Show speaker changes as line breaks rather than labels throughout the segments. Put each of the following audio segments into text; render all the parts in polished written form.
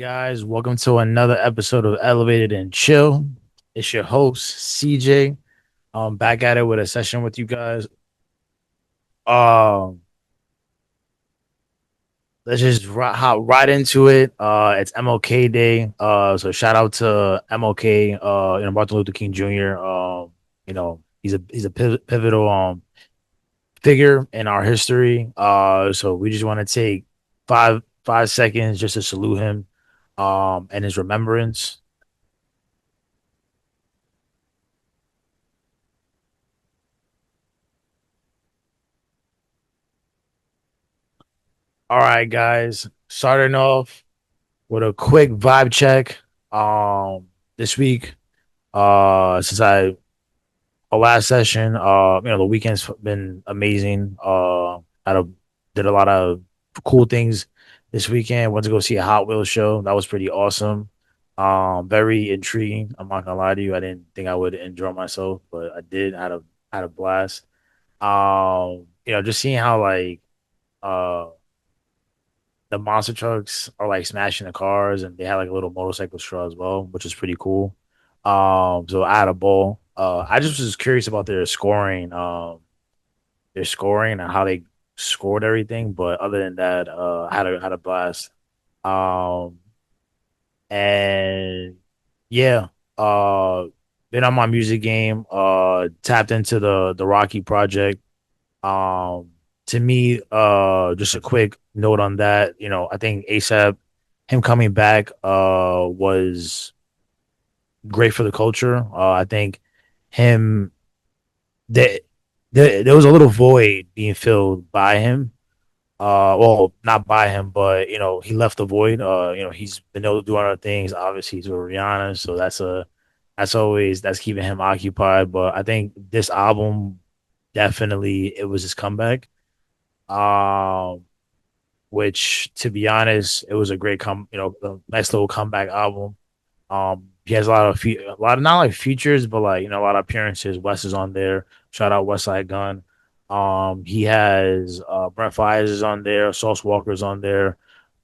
guys, welcome to another episode of Elevated and Chill. It's your host CJ. Back at it with a session with you guys. Um, let's just hop right into it. It's MLK Day. So shout out to MLK. Martin Luther King Jr. He's a pivotal figure in our history. So we just want to take five seconds just to salute him. And his remembrance. All right, guys. Starting off with a quick vibe check. This week, since our last session, the weekend's been amazing. I did a lot of cool things this weekend. Went to go see a Hot Wheels show. That was pretty awesome. Very intriguing. I'm not gonna lie to you. I didn't think I would enjoy myself, but I did. Had a blast. Just seeing how the monster trucks are like smashing the cars, and they had like a little motorcycle straw as well, which is pretty cool. So I had a ball. I just was curious about their scoring and how they scored everything. But other than that, I had a blast. Um, and yeah, been on my music game. Tapped into the Rocky project. Um, to me, just a quick note on that. I think ASAP, him coming back, was great for the culture. I think him that there was a little void being filled by him. Well, not by him, but he left the void. He's been able to do other things. Obviously, he's with Rihanna, so that's keeping him occupied. But I think this album definitely it was his comeback. Um, which to be honest, it was a a nice little comeback album. He has a lot of not like features, but like a lot of appearances. Wes is on there. Shout out West Side Gun. He has Brent Fires is on there. Sauce Walker's on there.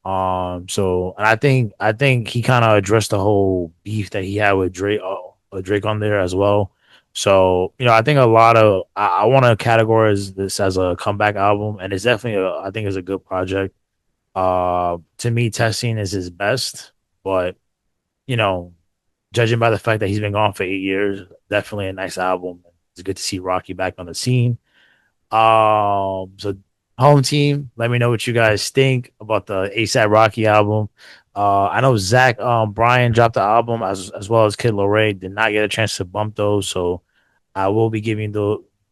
And I think he kind of addressed the whole beef that he had with Drake on there as well. So I think I want to categorize this as a comeback album, and it's definitely I think it's a good project. To me, Testing is his best, but you know, judging by the fact that he's been gone for 8 years, definitely a nice album. It's good to see Rocky back on the scene. So home team, let me know what you guys think about the ASAP Rocky album. I know Zach Bryan dropped the album as well as Kid Laroi. Did not get a chance to bump those, so I will be giving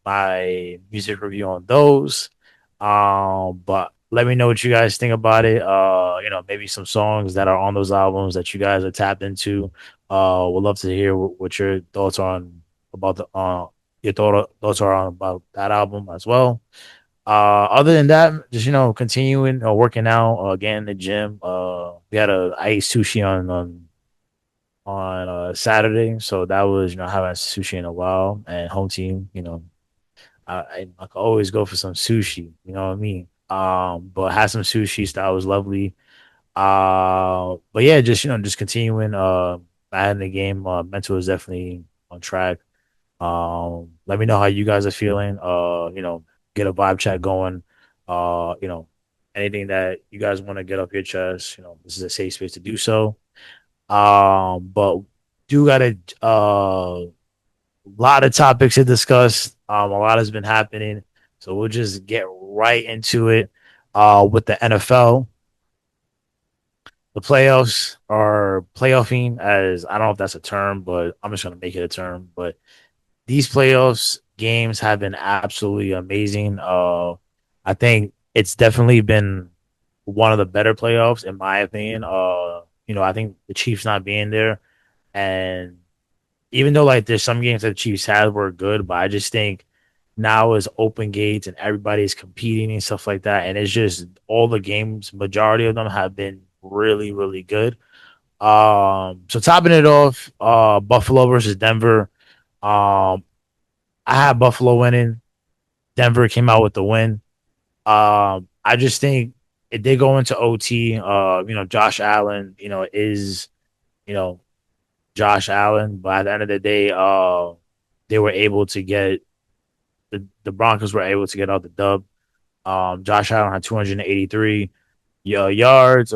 my music review on those. But let me know what you guys think about it. Maybe some songs that are on those albums that you guys are tapped into. Would love to hear what your thoughts on about the thoughts are on about that album as well. Other than that, just continuing working out, getting in the gym. I ate sushi on Saturday, so that was having sushi in a while. And home team, I could always go for some sushi. You know what I mean? But had some sushi, so that was lovely. But yeah, just continuing. I had the game. Mental is definitely on track. Let me know how you guys are feeling. Get a vibe chat going. Uh, you know, Anything that you guys want to get up your chest. This is a safe space to do so. But do got a lot of topics to discuss. A lot has been happening, so we'll just get right into it. With the NFL, the playoffs are playoffing, as I don't know if that's a term, but I'm just gonna make it a term. But these playoffs games have been absolutely amazing. I think it's definitely been one of the better playoffs in my opinion. I think the Chiefs not being there, and even though like there's some games that the Chiefs had were good, but I just think now is open gates and everybody's competing and stuff like that, and it's just all the games, majority of them have been really, really good. So topping it off, Buffalo versus Denver. Um, I had Buffalo winning. Denver came out with the win. I just think. it did go into OT. Josh Allen, is you know Josh Allen, but at the end of the day, they were able to get the Broncos were able to get out the dub. Josh Allen had 283 yards.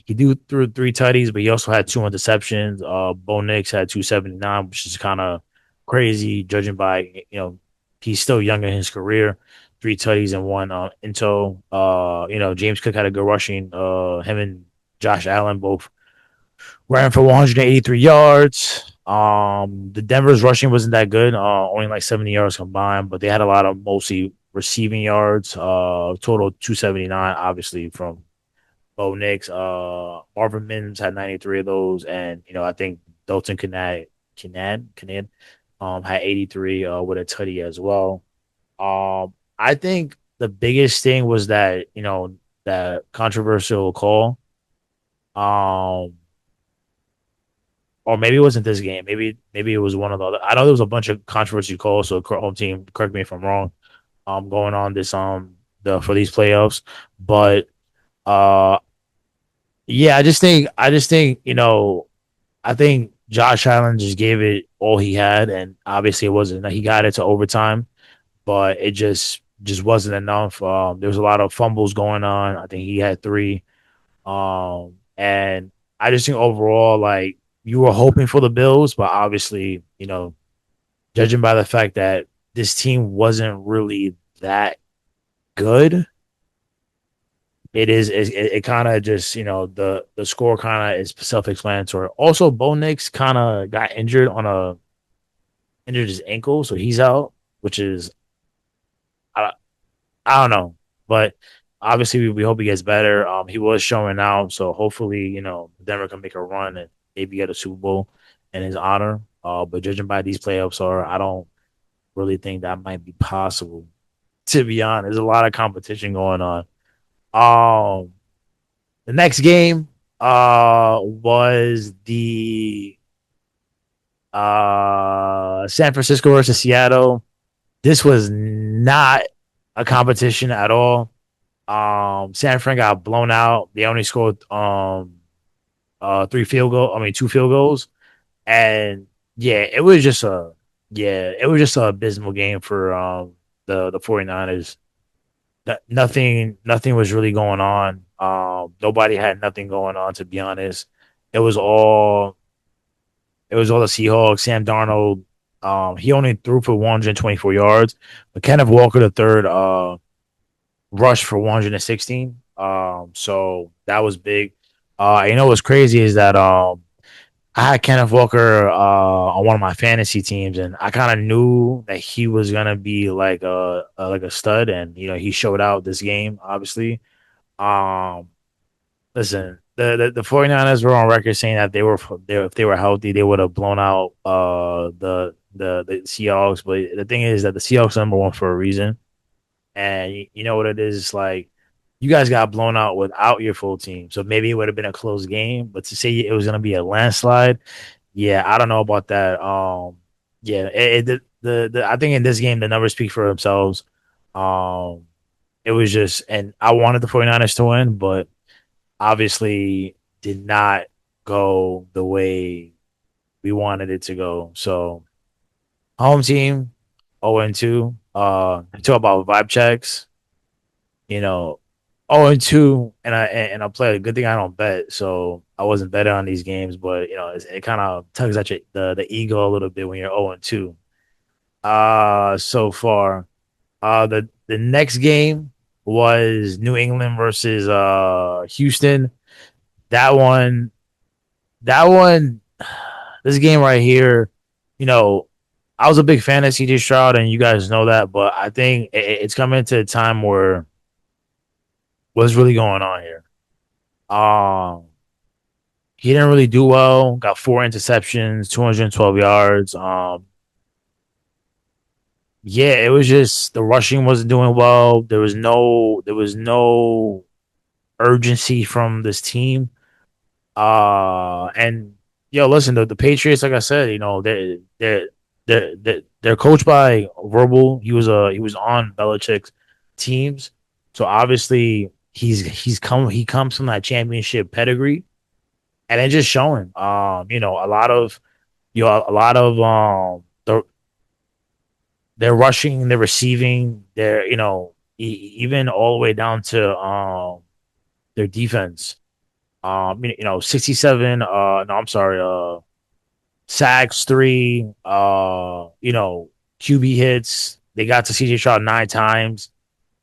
He threw three tutties, but he also had two interceptions. Bo Nix had 279, which is kind of crazy, judging by he's still young in his career. Three tutties and one into. James Cook had a good rushing. Him and Josh Allen both ran for 183 yards. The Denver's rushing wasn't that good, only like 70 yards combined, but they had a lot of mostly receiving yards. Total 279, obviously from Bo Nix. Marvin Mims had 93 of those, and I think Dalton Canad had 83 with a tutty as well. I think the biggest thing was that that controversial call. Um, or maybe it wasn't this game. Maybe it was one of the other. I know there was a bunch of controversy calls. So home team, correct me if I'm wrong. Going on this for these playoffs, but uh, yeah, I just think I think Josh Allen just gave it all he had, and obviously it wasn't. He got it to overtime, but it just wasn't enough. There was a lot of fumbles going on. I think he had three. And I just think overall, like you were hoping for the Bills, but obviously, judging by the fact that this team wasn't really that good, it kind of just the score kind of is self explanatory. Also, Bo Nix kind of got injured his ankle, so he's out, which is I, I don't know, but obviously we hope he gets better. He was showing out, so hopefully Denver can make a run and maybe get a Super Bowl in his honor. But judging by these playoffs, I don't really think that might be possible. To be honest, there's a lot of competition going on. Um, the next game was the San Francisco versus Seattle. This was not a competition at all. San Fran got blown out. They only scored two field goals, and yeah, it was just a abysmal game for the 49ers. Nothing was really going on. Nobody had nothing going on, to be honest. It was all it was all the Seahawks. Sam Darnold, he only threw for 124 yards, but Kenneth Walker the third rushed for 116. So that was big. What's crazy is that I had Kenneth Walker on one of my fantasy teams, and I kind of knew that he was gonna be like a stud, and he showed out this game, obviously. Um, Listen, the 49ers were on record saying that if they were healthy, they would have blown out the Seahawks. But the thing is that the Seahawks are number one for a reason, and you know what it is like. You guys got blown out without your full team, so maybe it would have been a close game. But to say it was going to be a landslide, yeah, I don't know about that. Yeah, I think in this game the numbers speak for themselves. Um, it was just, and I wanted the 49ers to win, but obviously did not go the way we wanted it to go. So home team 0-2. Talk about vibe checks, you know, 0-2, and I play a good thing I don't bet, so I wasn't betting on these games, but it kind of tugs at the ego a little bit when you're 0-2. So far, the next game was New England versus Houston. That one, that one, this game right here, you know, I was a big fan of CJ Stroud, and you guys know that, but I think it's coming to a time where what's really going on here. Um, he didn't really do well. Got four interceptions, 212 yards. Yeah, it was just the rushing wasn't doing well. There was no urgency from this team. And listen, the Patriots, like I said, they're coached by Verbal. He was on Belichick's teams, so obviously. he comes from that championship pedigree, and it's just showing. A lot of they're rushing, they're receiving, they're even all the way down to their defense. 67. No, I'm sorry. Sacks 3. QB hits. They got to CJ Stroud 9 times.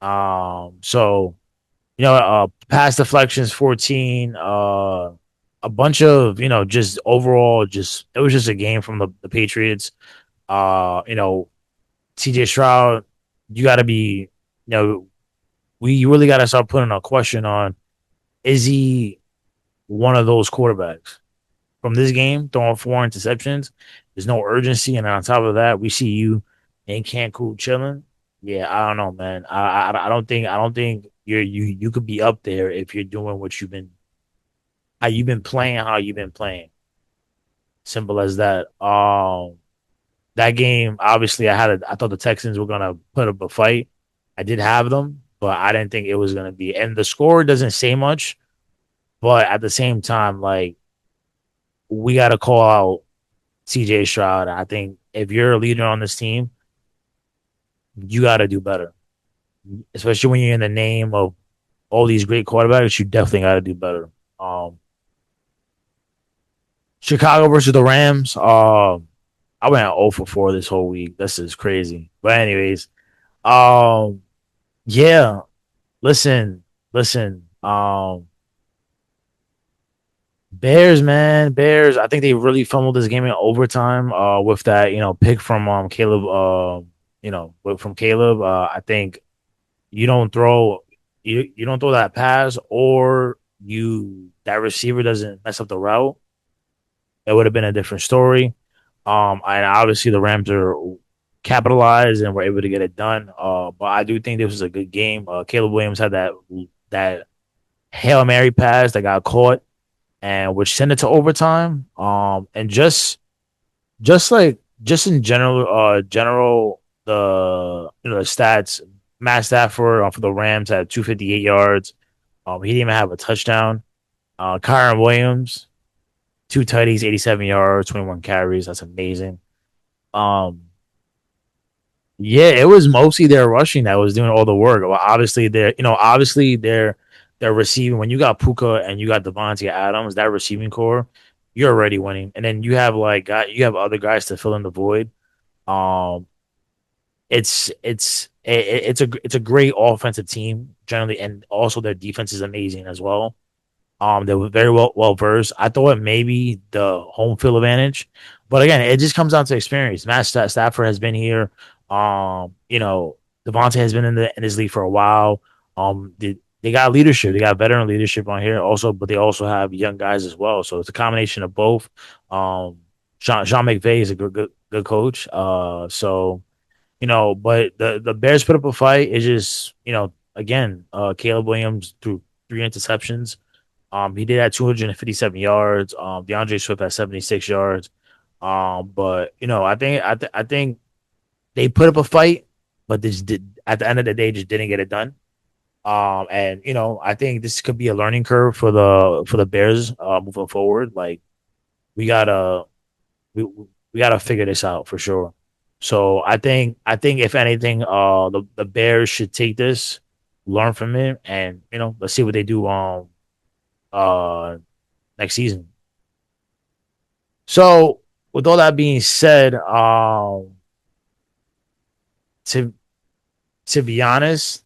So pass deflections 14. A bunch of just overall, just it was just a game from the Patriots. CJ Stroud, you got to be, you know, we really got to start putting a question on: is he one of those quarterbacks from this game throwing 4 interceptions? There's no urgency, and on top of that, we see you in Cancun chilling. Yeah, I don't know, man. I don't think you could be up there if you're doing what you've been playing, how you've been playing. Simple as that. That game, obviously, I thought the Texans were gonna put up a fight. I did have them, but I didn't think it was gonna be. And the score doesn't say much, but at the same time, like we got to call out CJ Stroud. I think if you're a leader on this team, you got to do better, especially when you're in the name of all these great quarterbacks. You definitely got to do better. Um, Chicago versus the Rams. I went 0 for 4 this whole week. This is crazy. But anyways, um, yeah. Listen. Bears, man, Bears. I think they really fumbled this game in overtime. With that, pick from Caleb. From Caleb. I think you don't throw you don't throw that pass, or you that receiver doesn't mess up the route. It would have been a different story. And obviously the Rams are capitalized and were able to get it done. But I do think this was a good game. Caleb Williams had that Hail Mary pass that got caught and which sent it to overtime. And just in general, the stats. Matt Stafford for the Rams had 258 yards. He didn't even have a touchdown. Kyron Williams, 2 tutties, 87 yards, 21 carries. That's amazing. Um, yeah, it was mostly their rushing that was doing all the work. Well, obviously they're receiving. When you got Puka and you got Devontae Adams, that receiving core, you're already winning. And then you have other guys to fill in the void. Um, it's a great offensive team generally, and also their defense is amazing as well. They were very well versed. I thought maybe the home field advantage, but again, it just comes down to experience. Stafford has been here. Devontae has been in this league for a while. They got leadership. They got veteran leadership on here also, but they also have young guys as well. So it's a combination of both. Um, Sean McVay is a good coach. But the Bears put up a fight. It's just again, Caleb Williams threw 3 interceptions. He did have 257 yards. DeAndre Swift had 76 yards. But I think they put up a fight, but they just did at the end of the day just didn't get it done. And I think this could be a learning curve for the Bears moving forward. Like we gotta we gotta figure this out for sure. So I think if anything, the Bears should take this, learn from it, and let's see what they do uh next season. So with all that being said, to to be honest,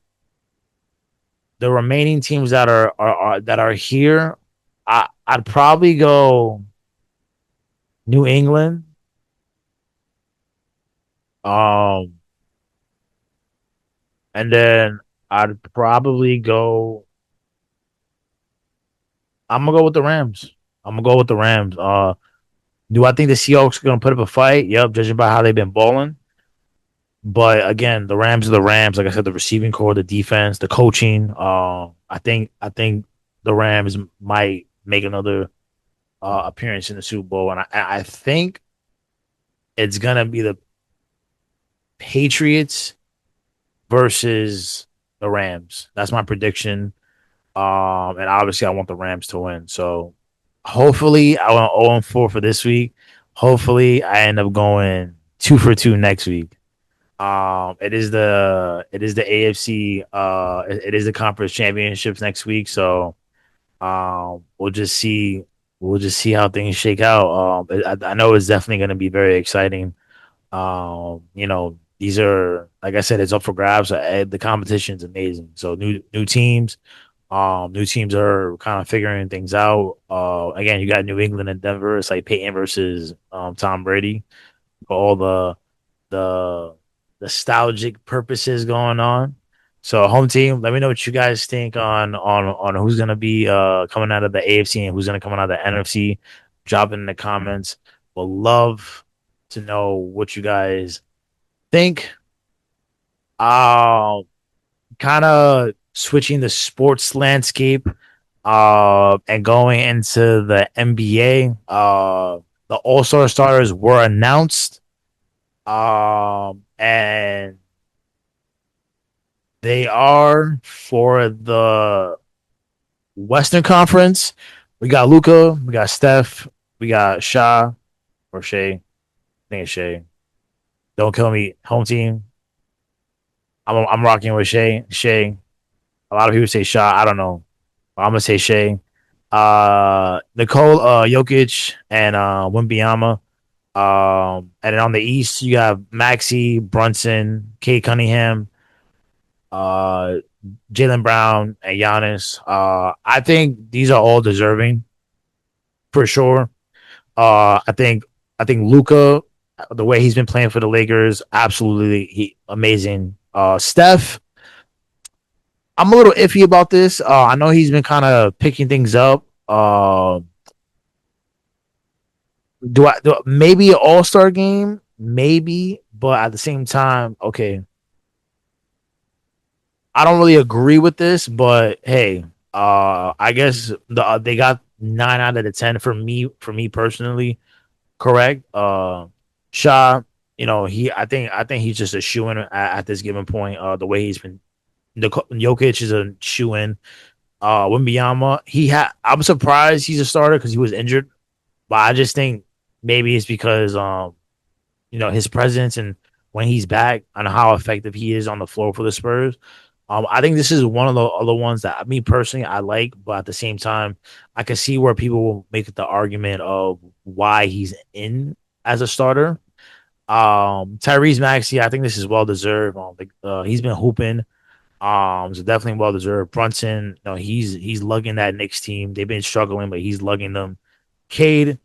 the remaining teams that are here, I'd probably go New England, um, and then I'd probably go. I'm gonna go with the Rams. I'm gonna go with the Rams. Do I think the Seahawks are gonna put up a fight? Yep, judging by how they've been balling. But again, the Rams are the Rams. Like I said, the receiving core, the defense, the coaching. I think the Rams might make another appearance in the Super Bowl, and I think it's gonna be the Patriots versus the Rams. That's my prediction. And obviously I want the Rams to win. So hopefully I went 0-4 for this week. Hopefully I end up going 2 for 2 next week. It is the AFC. It is the conference championships next week. So we'll just see. We'll just see how things shake out. I know it's definitely going to be very exciting. These are, like I said, it's up for grabs. The competition is amazing. So new teams. New teams are kind of figuring things out. Again, you got New England and Denver. It's like Peyton versus Tom Brady for all the nostalgic purposes going on. So home team, let me know what you guys think on who's gonna be coming out of the AFC and who's gonna come out of the NFC. Drop it in the comments. We'll love to know what you guys think. Uh Kind of switching the sports landscape and going into the NBA. The All-Star starters were announced. And they are for the Western Conference. We got Luca, we got Steph, we got Sha or Shay. I think it's Shay. Don't kill me. Home team. I'm rocking with Shay. Shay. A lot of people say Sha. I don't know. I'm gonna say Shay. Nicole, Jokic, and Wimbyama. And then on the East, you have Maxi, Brunson, Kate Cunningham, uh, Jalen Brown, and Giannis. I think these are all deserving for sure. I think Luca, the way he's been playing for the Lakers, absolutely amazing. Steph, I'm a little iffy about this. I know he's been kind of picking things up. Maybe an All Star game, maybe, but at the same time, okay, I don't really agree with this, but hey, I guess they got 9 out of the 10 for me. For me personally, correct. Shaw, I think he's just a shoe in at this given point. The way he's been, Jokic is a shoe in. Wimbyama, I'm surprised he's a starter because he was injured, but I just think maybe it's because his presence and when he's back and how effective he is on the floor for the Spurs. I think this is one of the other ones that me personally I like, but at the same time, I can see where people will make the argument of why he's in as a starter. Tyrese Maxey, I think this is well deserved. He's been hooping. So definitely well deserved. Brunson, he's lugging that Knicks team. They've been struggling, but he's lugging them. Cade,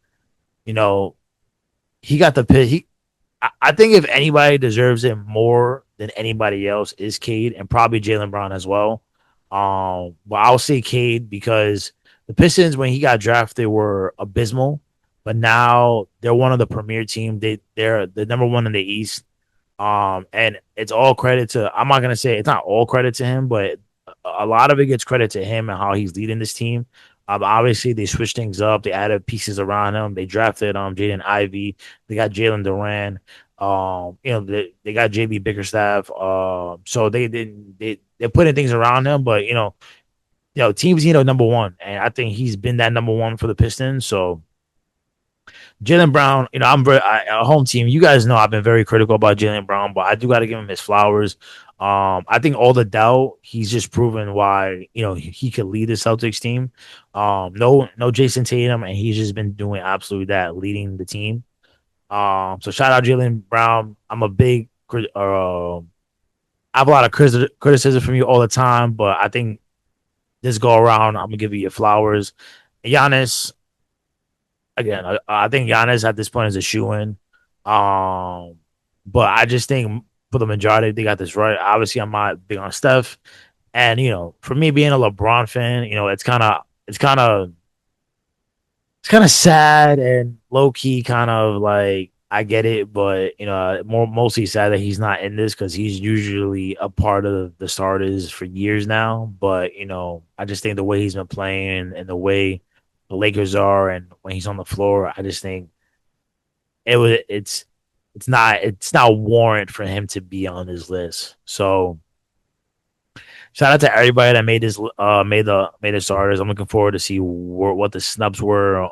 you know, he got the pit. I think if anybody deserves it more than anybody else is Cade and probably Jalen Brown as well. But I'll say Cade because the Pistons when he got drafted were abysmal, but now they're one of the premier team. They're the number one in the East. And it's all credit to. I'm not gonna say it's not all credit to him, but a lot of it gets credit to him and how he's leading this team. Obviously, they switched things up. They added pieces around him. They drafted Jaden Ivey. They got Jalen Duran. They got JB Bickerstaff. So they're putting things around him, but teams need a number one, and I think he's been that number one for the Pistons. So Jalen Brown, I'm very a home team. You guys know I've been very critical about Jalen Brown, but I do got to give him his flowers. I think all the doubt he's just proven why he could lead the Celtics team. No Jason Tatum, and he's just been doing absolutely that, leading the team. So shout out Jalen Brown. I'm a big, I have a lot of criticism from you all the time, but I think this go around, I'm gonna give you your flowers. Giannis, again, I think Giannis at this point is a shoe in. Um, but I just think for the majority, they got this right. Obviously, I'm not big on Steph, and for me being a LeBron fan, it's kind of sad and low key, kind of like I get it, but mostly sad that he's not in this because he's usually a part of the starters for years now. But I just think the way he's been playing and the way the Lakers are, and when he's on the floor, I just think it's not warrant for him to be on this list. So Shout out to everybody that made this made the starters. I'm looking forward to see what the snubs were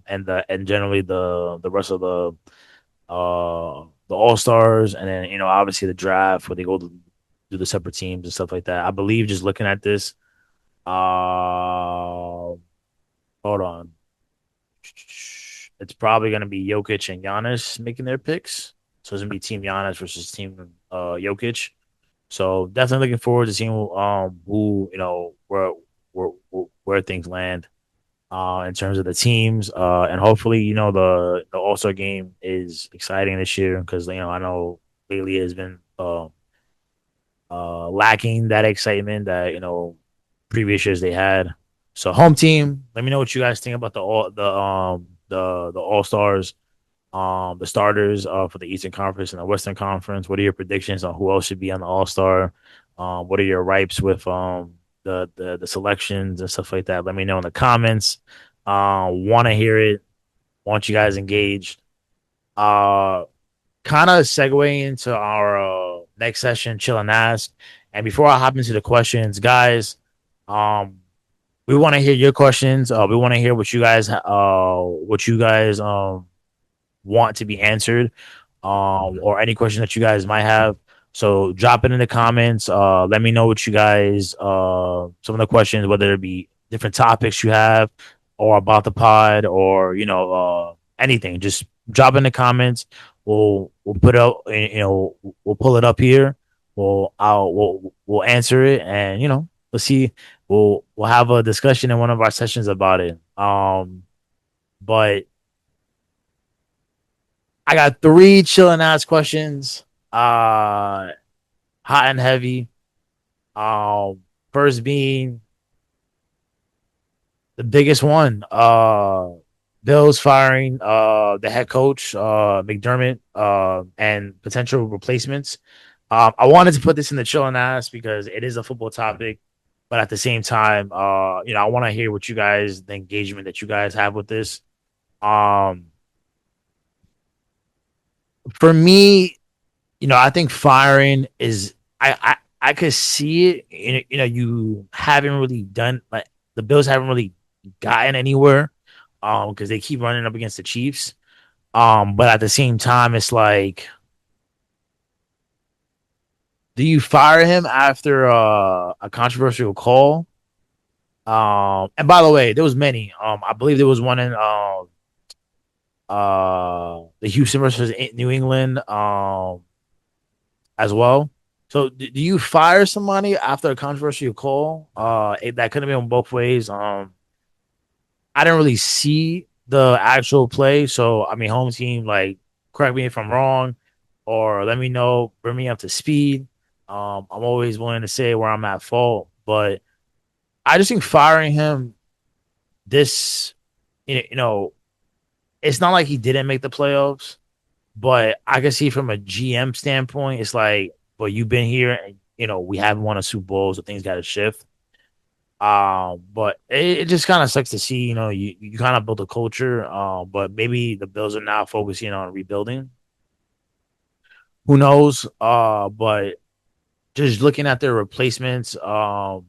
and generally the rest of the all stars, and then obviously the draft where they go to do the separate teams and stuff like that. I believe just looking at this, hold on, it's probably gonna be Jokic and Giannis making their picks. So it's gonna be Team Giannis versus Team Jokic. So definitely looking forward to seeing who where things land in terms of the teams and hopefully the All Star game is exciting this year because I know lately has been lacking that excitement that previous years they had. So home team, let me know what you guys think about the All Stars, the starters for the Eastern Conference and the Western Conference. What are your predictions on who else should be on the All Star? What are your ripes with the selections and stuff like that? Let me know in the comments. Want to hear it? Want you guys engaged? Uh, Kind of segue into our next session, chill and ask. And before I hop into the questions, guys, um, we want to hear your questions. We want to hear what you guys want to be answered, or any question that you guys might have. So drop it in the comments. Let me know what you guys, some of the questions, whether it be different topics you have, or about the pod, or anything. Just drop in the comments. We'll put it up. We'll pull it up here. We'll answer it, and let's see. We'll have a discussion in one of our sessions about it. But I got three chilling ass questions. Hot and heavy. Um, First being the biggest one. Bills firing the head coach, McDermott, and potential replacements. I wanted to put this in the chilling ass because it is a football topic, but at the same time, I want to hear what you guys, the engagement that you guys have with this. Um, for me, I think firing is I could see it. You haven't really done like the Bills haven't really gotten anywhere, because they keep running up against the Chiefs. But at the same time, it's like, do you fire him after a controversial call? And by the way, there was many. I believe there was one in the Houston versus New England as well. So do you fire somebody after a controversial call? That could have been both ways. I didn't really see the actual play, so I mean, home team, like, correct me if I'm wrong, or let me know, bring me up to speed. I'm always willing to say where I'm at fault, but I just think firing him this, you know, it's not like he didn't make the playoffs, but I can see from a GM standpoint, it's like, well, you've been here, and we haven't won a Super Bowl, so things got to shift. But it just kind of sucks to see, you kind of built a culture, but maybe the Bills are now focusing on rebuilding. Who knows? But just looking at their replacements, I'm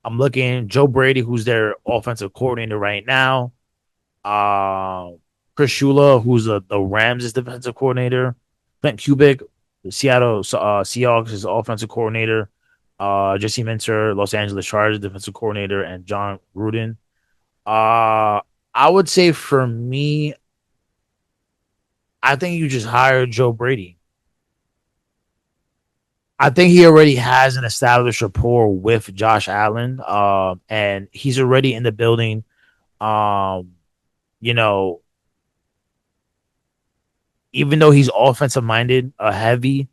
looking Joe Brady, who's their offensive coordinator right now. Uh, Chris Shula, who's the Rams' defensive coordinator. Clint Kubick, the Seattle Seahawks' is offensive coordinator. Jesse Minter, Los Angeles Chargers defensive coordinator, and John Gruden. Uh, I would say for me, I think you just hired Joe Brady. I think he already has an established rapport with Josh Allen, and he's already in the building. Um, you know, even though he's offensive minded, heavy,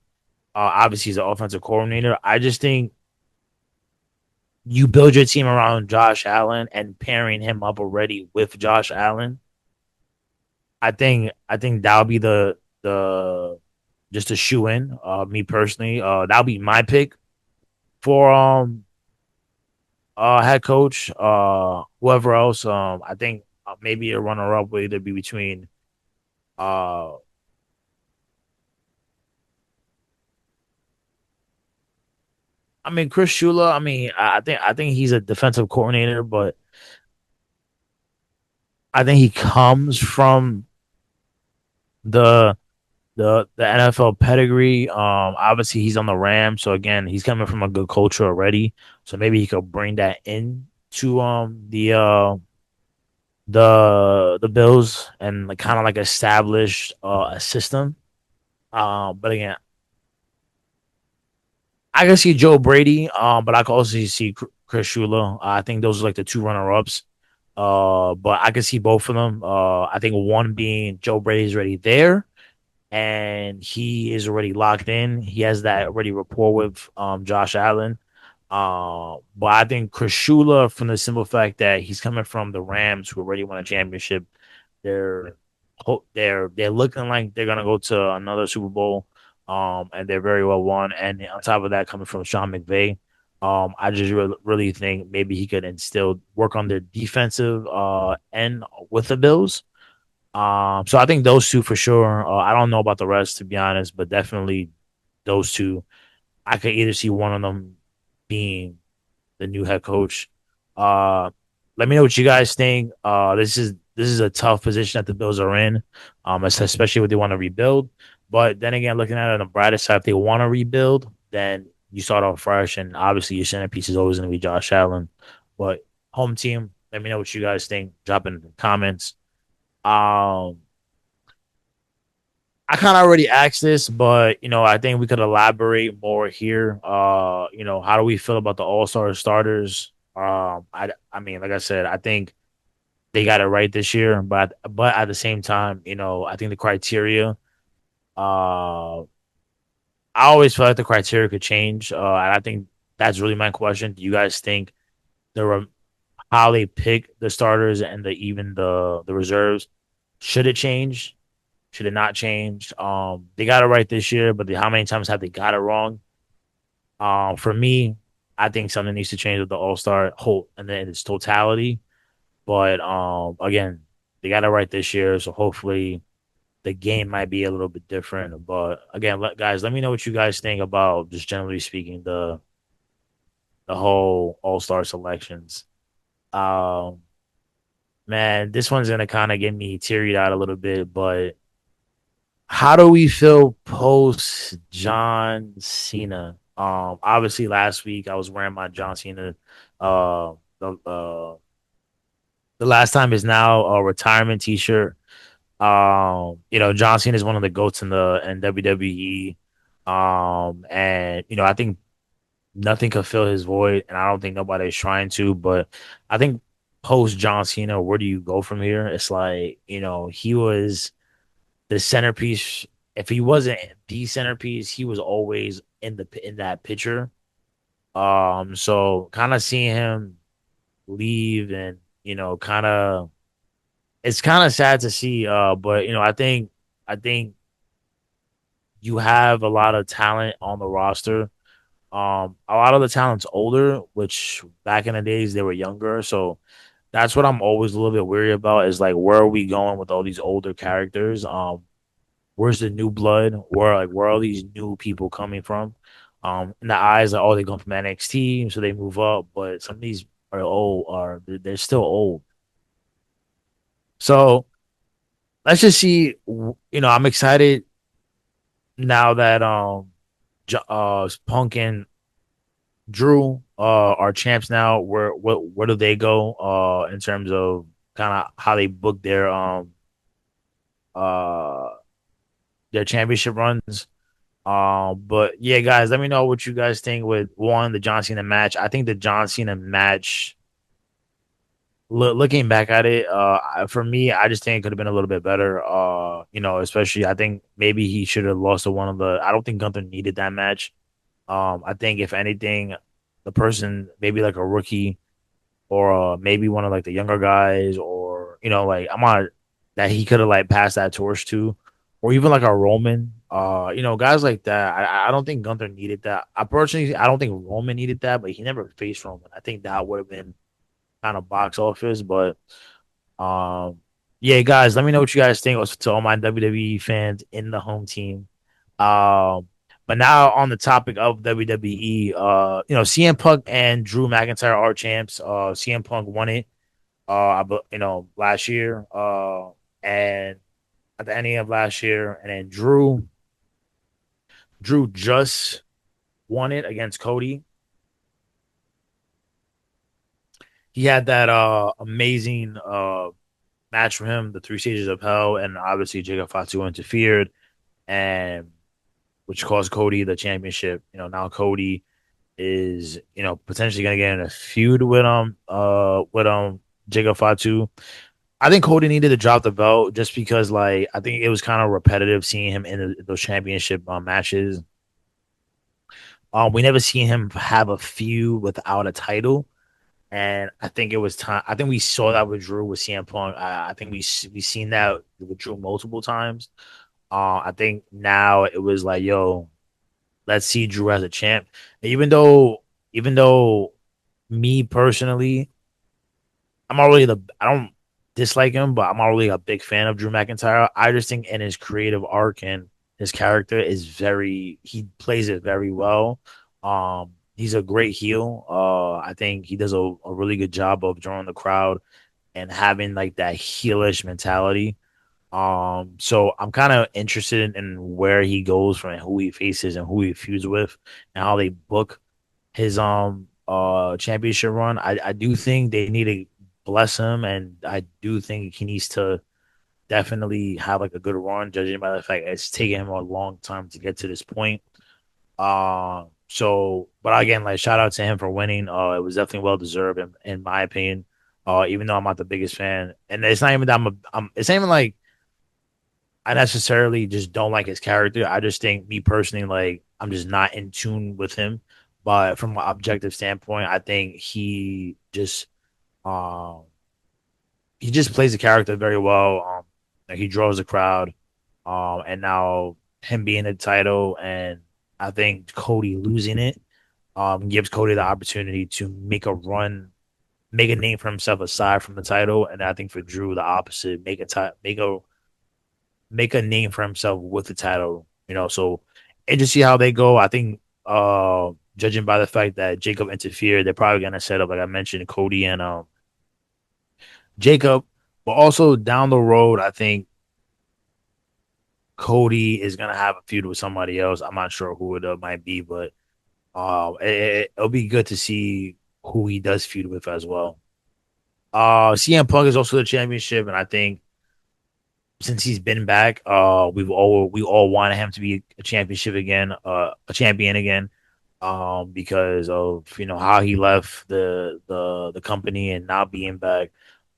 obviously he's an offensive coordinator. I just think you build your team around Josh Allen and pairing him up already with Josh Allen. I think that'll be the just a shoe in. Me personally, that'll be my pick for head coach. Whoever else, I think maybe a runner up will either be between uh I mean, Chris Shula. I mean, I think he's a defensive coordinator, but I think he comes from the the NFL pedigree. Obviously he's on the Rams, so again, he's coming from a good culture already. So maybe he could bring that in to the Bills and like kind of like establish a system. But again, I can see Joe Brady, but I can also see Chris Shula. I think those are like the two runner ups. But I can see both of them. I think one being Joe Brady's already there and he is already locked in. He has that already rapport with Josh Allen. But I think Chris Shula, from the simple fact that he's coming from the Rams, who already won a championship, they're they're looking like they're gonna go to another Super Bowl. And they're very well won. And on top of that, coming from Sean McVay, I just really think maybe he could instill work on their defensive end with the Bills. So I think those two for sure. I don't know about the rest to be honest, but definitely those two. I could either see one of them being the new head coach. Uh, Let me know what you guys think. This is a tough position that the Bills are in, especially when they want to rebuild. But then again, looking at it on the brighter side, if they want to rebuild, then you start off fresh, and obviously your centerpiece is always going to be Josh Allen. But home team, let me know what you guys think. Drop in the comments. Um, I kind of already asked this, but I think we could elaborate more here. How do we feel about the All Star starters? I mean, like I said, I think they got it right this year, but at the same time, I think the criteria. Uh, I always feel like the criteria could change, and I think that's really my question. Do you guys think the how they pick the starters and even the reserves should it change? Should it not change? They got it right this year, but how many times have they got it wrong? For me, I think something needs to change with the All Star whole and then its totality. But again, they got it right this year, so hopefully the game might be a little bit different. But again, guys, let me know what you guys think about just generally speaking the whole All Star selections. Um, Man, this one's gonna kind of get me teary out a little bit, but how do we feel post John Cena? Obviously last week I was wearing my John Cena. Uh, the last time is now a retirement T-shirt. John Cena is one of the goats in WWE. And I think nothing could fill his void, and I don't think nobody's trying to. But I think post John Cena, where do you go from here? It's like he was the centerpiece. If he wasn't the centerpiece, he was always in that picture. So kind of seeing him leave, and kind of it's kind of sad to see. But I think you have a lot of talent on the roster. A lot of the talent's older, which back in the days they were younger. So that's what I'm always a little bit weary about. Is like, where are we going with all these older characters? Where's the new blood? Where are all these new people coming from? In the eyes, like, oh, they come from NXT, so they move up, but some of these are old, are they're still old. So let's just see. I'm excited now that Punk and Drew are champs now. Where do they go in terms of kind of how they book uh their championship runs? But yeah, guys, let me know what you guys think with one, the John Cena match. I think the John Cena match, looking back at it, for me, I just think it could have been a little bit better. Especially I think maybe he should have lost to one of the. I don't think Gunther needed that match. I think if anything, the person maybe like a rookie or maybe one of like the younger guys, or like I'm on that he could have like passed that torch to, or even like a Roman. Guys like that. I don't think Gunther needed that. I don't think Roman needed that, but he never faced Roman. I think that would have been kind of box office, but um, yeah, guys, let me know what you guys think. Also, to all my WWE fans in the home team. Um, But now on the topic of WWE, CM Punk and Drew McIntyre are champs. CM Punk won it, last year, and at the ending of last year, and then Drew just won it against Cody. He had that amazing match for him, the three stages of hell, and obviously Jacob Fatu interfered, and which caused Cody the championship. Now Cody is potentially gonna get in a feud with Jacob Fatu. I think Cody needed to drop the belt just because like I think it was kind of repetitive seeing him in those championship matches. We never seen him have a feud without a title. And I think it was time. I think we saw that with Drew with CM Punk. I think we seen that with Drew multiple times. I think now it was like, yo, let's see Drew as a champ. Even though me personally, I don't dislike him, but I'm not really a big fan of Drew McIntyre. I just think in his creative arc and his character is he plays it very well. He's a great heel. I think he does a really good job of drawing the crowd and having like that heelish mentality. So I'm kind of interested in where he goes from and who he faces and who he feuds with and how they book his championship run. I do think they need to bless him, and I do think he needs to definitely have like a good run, judging by the fact it's taken him a long time to get to this point. But again, like shout out to him for winning. It was definitely well deserved in my opinion. Even though I'm not the biggest fan, and it's not even that it's not even like I necessarily just don't like his character. I just think me personally, like I'm just not in tune with him. But from an objective standpoint, I think um he just plays the character very well. Like he draws the crowd. And now him being the title, and I think Cody losing it, gives Cody the opportunity to make a run, make a name for himself aside from the title. And I think for Drew, the opposite, make a name for himself with the title. So and just see how they go. I think judging by the fact that Jacob interfered, they're probably gonna set up, like I mentioned, Cody and Jacob. But also down the road, I think Cody is gonna have a feud with somebody else. I'm not sure who it might be, but it'll be good to see who he does feud with as well. CM Punk is also the championship, and I think since he's been back, we all wanted him to be a championship again, a champion again, because of how he left the company and not being back.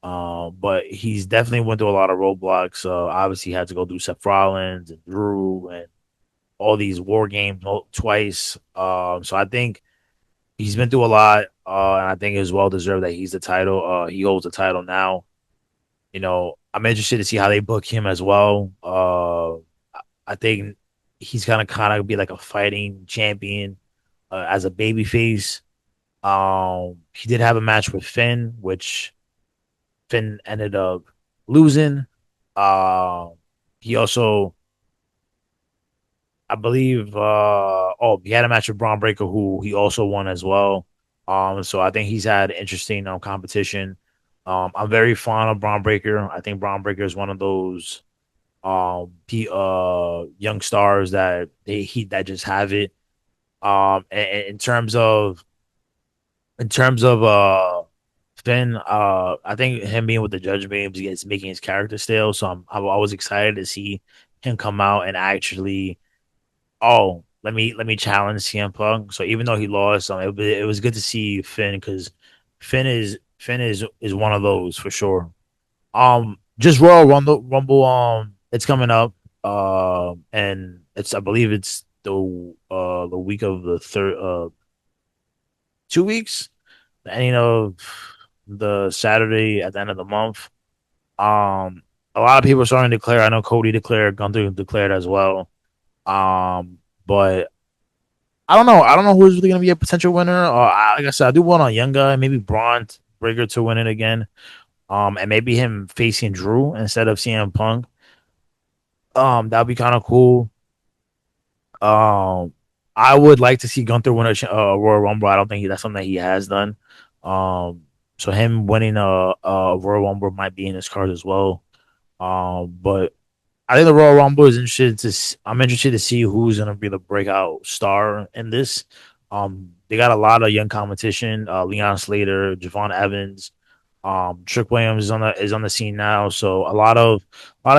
But he's definitely went through a lot of roadblocks. Obviously, he had to go through Seth Rollins and Drew and all these war games twice. So I think he's been through a lot, and I think it's well deserved that he's the title. He holds the title now. I'm interested to see how they book him as well. I think he's gonna kind of be like a fighting champion as a baby face. He did have a match with Finn, which Finn ended up losing. Uh, he also, I believe, he had a match with Braun Breaker, who he also won as well. So I think he's had interesting competition. I'm very fond of Braun Breaker. I think Braun Breaker is one of those young stars that just have it. In terms of Finn, I think him being with the Judge Babes is making his character stale. So I was excited to see him come out and actually, let me challenge CM Punk. So even though he lost, it was good to see Finn because Finn is one of those for sure. Just Royal Rumble. It's coming up. And I believe it's the week of the third 2 weeks, the ending of the Saturday at the end of the month. A lot of people are starting to declare. I know Cody declared, Gunther declared as well. But I don't know. I don't know who's really gonna be a potential winner. Like I said, I do want a young guy, maybe Braun Breaker to win it again. And maybe him facing Drew instead of CM Punk. That'd be kind of cool. I would like to see Gunther win a Royal Rumble. I don't think that's something that he has done. Um, so him winning a Royal Rumble might be in his card as well. But I think the Royal Rumble is interested to. I'm interested to see who's gonna be the breakout star in this. They got a lot of young competition. Leon Slater, Javon Evans, Trick Williams is on the scene now, so a lot of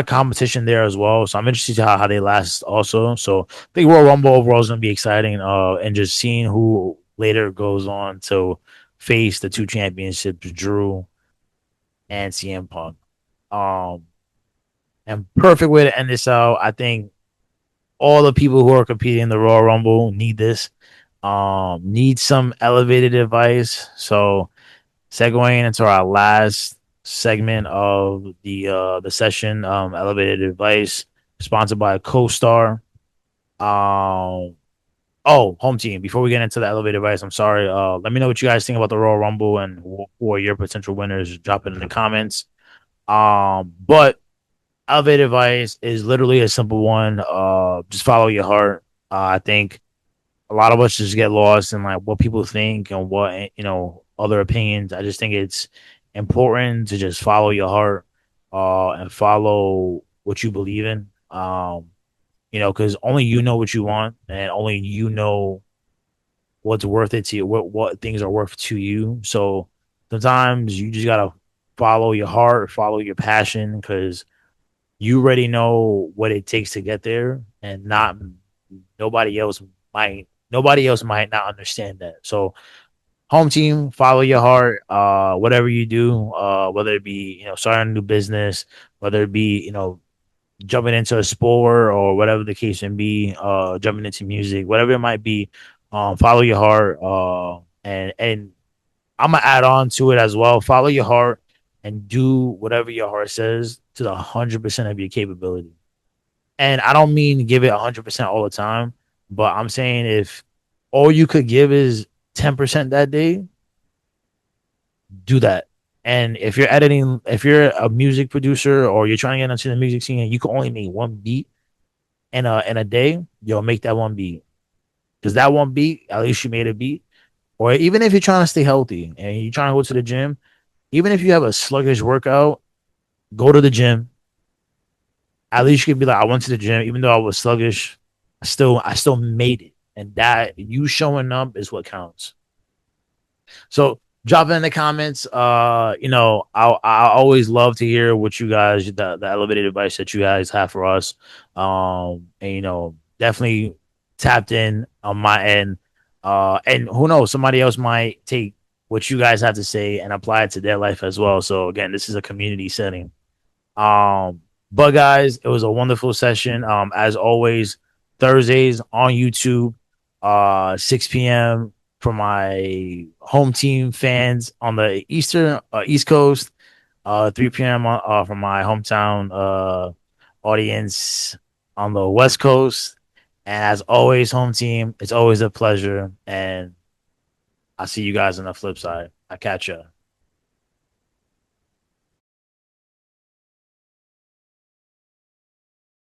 competition there as well. So I'm interested to how they last also. So I think Royal Rumble overall is gonna be exciting. And just seeing who later goes on to face the two championships, Drew and CM Punk. Um, and perfect way to end this out. I think all the people who are competing in the Royal Rumble need this. Need some elevated advice. So segueing into our last segment of the session, elevated advice, sponsored by CoStar. Um, home team. Before we get into the elevated advice, I'm sorry. Let me know what you guys think about the Royal Rumble and who are your potential winners. Drop it in the comments. But elevated advice is literally a simple one. Just follow your heart. I think a lot of us just get lost in like what people think and what other opinions. I just think it's important to just follow your heart, and follow what you believe in. Because only you know what you want, and only you know what's worth it to you, what things are worth to you. So sometimes you just gotta follow your heart, follow your passion, because you already know what it takes to get there, and not nobody else nobody else might not understand that. So home team, follow your heart. Whatever you do, whether it be starting a new business, whether it be jumping into a sport or whatever the case may be, jumping into music, whatever it might be, follow your heart. And I'm gonna add on to it as well. Follow your heart and do whatever your heart says to the 100% of your capability. And I don't mean give it 100% all the time, but I'm saying if all you could give is 10% that day, do that. And if you're a music producer or you're trying to get into the music scene and you can only make one beat in a day, you'll make that one beat. Because that one beat, at least you made a beat. Or even if you're trying to stay healthy and you're trying to go to the gym, even if you have a sluggish workout, go to the gym. At least you can be like, I went to the gym, even though I was sluggish, I still made it. And that you showing up is what counts. So drop it in the comments. I always love to hear what you guys the elevated advice that you guys have for us. And definitely tapped in on my end. And who knows, somebody else might take what you guys have to say and apply it to their life as well. So again, this is a community setting. Um, but guys, it was a wonderful session. As always, Thursdays on YouTube, 6 p.m. for my home team fans on the East Coast, 3 p.m. from my hometown audience on the West Coast. And as always, home team, it's always a pleasure. And I'll see you guys on the flip side. I catch ya.